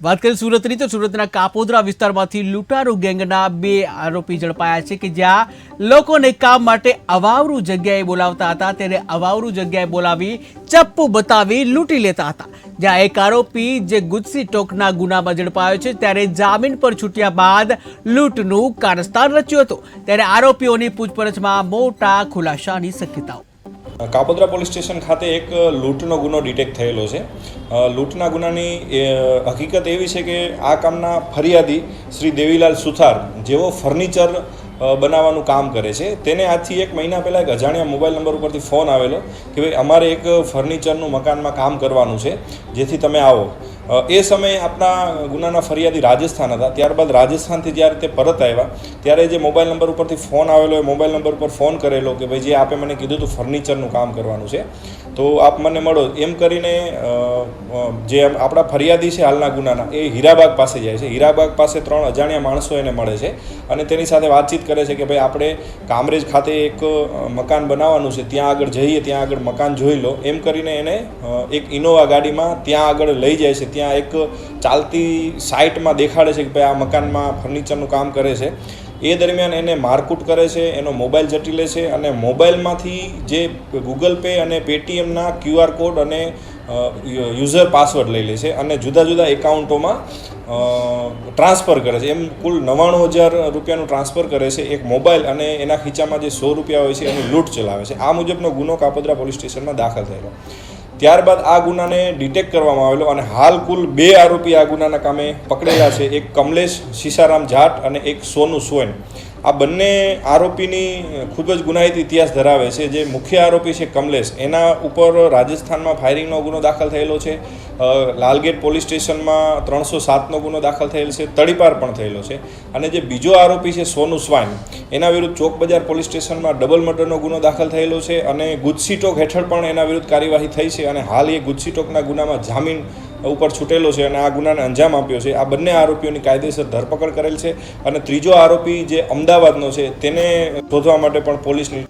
વાત કરીએ સુરતની તો સુરતના કાપોદ્રા વિસ્તારમાંથી લૂંટારૂ ગેંગના 2 આરોપી ઝડપાયા છે કે જ્યાં લોકોને કામ માટે અવાવરૂ જગ્યાએ બોલાવતા હતા તેને અવાવરૂ જગ્યાએ બોલાવી ચપ્પુ બતાવી લૂંટી લેતા હતા। જ્યાં એક આરોપી જે ગુજસી ટોકના ગુનામાં ઝડપાયો છે ત્યારે જામીન પર છૂટ્યા બાદ લૂંટનું કારસ્તાન રચ્યું હતું ત્યારે આરોપીઓની પૂછપરછમાં મોટા ખુલાસાની શક્યતાઓ। કાપોદ્રા પોલીસ સ્ટેશન ખાતે એક લૂંટનો ગુનો ડિટેક્ટ થયેલો છે। લૂંટના ગુનાની હકીકત એવી છે કે આ કામના ફરિયાદી શ્રી દેવીલાલ સુથાર જેઓ ફર્નિચર બનાવવાનું કામ કરે છે તેને આજથી 1 મહિના પહેલાં એક અજાણ્યા મોબાઈલ નંબર ઉપરથી ફોન આવેલો કે ભાઈ અમારે એક ફર્નિચરનું મકાનમાં કામ કરવાનું છે જેથી તમે આવો। એ સમયે આપણા ગુનાના ફરિયાદી રાજસ્થાન હતા। ત્યારબાદ રાજસ્થાનથી જ્યારે તે પરત આવ્યા ત્યારે જે મોબાઈલ નંબર ઉપરથી ફોન આવેલો એ મોબાઈલ નંબર ઉપર ફોન કરેલો કે ભાઈ જે આપે મને કીધું હતું ફર્નિચરનું કામ કરવાનું છે તો આપ મને મળો એમ કરીને જે આપણા ફરિયાદી છે હાલના ગુનાના એ હીરાબાગ પાસે જાય છે। હીરાબાગ પાસે 3 અજાણ્યા માણસો એને મળે છે અને તેની સાથે વાતચીત કરે છે કે ભાઈ આપણે કામરેજ ખાતે એક મકાન બનાવવાનું છે ત્યાં આગળ જઈએ ત્યાં આગળ મકાન જોઈ લો એમ કરીને એને એક ઇનોવા ગાડીમાં ત્યાં આગળ લઈ જાય છે। ત્યાં એક ચાલતી સાઇટમાં દેખાડે છે કે ભાઈ આ મકાનમાં ફર્નિચરનું કામ કરે છે। એ દરમિયાન એને મારકૂટ કરે છે, એનો મોબાઈલ ઝડપી લે છે અને મોબાઈલમાંથી જે ગૂગલ પે અને પેટીએમના QR કોડ અને યુઝર પાસવર્ડ લઈ લે છે અને જુદા જુદા એકાઉન્ટોમાં ટ્રાન્સફર કરે છે। એમ કુલ 99,000 રૂપિયાનું ટ્રાન્સફર કરે છે એક મોબાઈલ અને એના ખીચામાં જે 100 રૂપિયા હોય છે એની લૂંટ ચલાવે છે। આ મુજબનો ગુનો કાપોદ્રા પોલીસ સ્ટેશનમાં દાખલ થયેલો। ત્યારબાદ આ ગુનાને ડિટેક્ટ કરવામાં આવેલો અને હાલ કુલ 2 આરોપી આ ગુનાના કામે પકડેલા છે। એક કમલેશ સીસારામ જાટ અને એક સોનુ સોન। આ બંને આરોપીની ખૂબ જ ગુનાહિત ઇતિહાસ ધરાવે છે। જે મુખ્ય આરોપી છે કમલેશ એના ઉપર રાજસ્થાનમાં ફાયરિંગનો ગુનો દાખલ થયેલો છે। લાલગેટ પોલીસ સ્ટેશનમાં 307નો ગુનો દાખલ થયેલ છે, તડીપાર પણ થયેલો છે। અને જે બીજો આરોપી છે સોનુ સ્વાઈન એના વિરુદ્ધ ચોક બજાર પોલીસ સ્ટેશનમાં ડબલ મર્ડરનો ગુનો દાખલ થયેલો છે અને ગુજસી ટોક હેઠળ પણ એના વિરુદ્ધ કાર્યવાહી થઈ છે અને હાલ એ ગુજસી ટોકના ગુનામાં જામીન ઉપર છૂટેલો છે અને આ ગુનાને અંજામ આપ્યો છે। આ બંને આરોપીઓની કાયદેસર ધરપકડ કરેલ છે અને ત્રીજો આરોપી જે અમદાવાદનો છે તેને શોધવા માટે પણ પોલીસની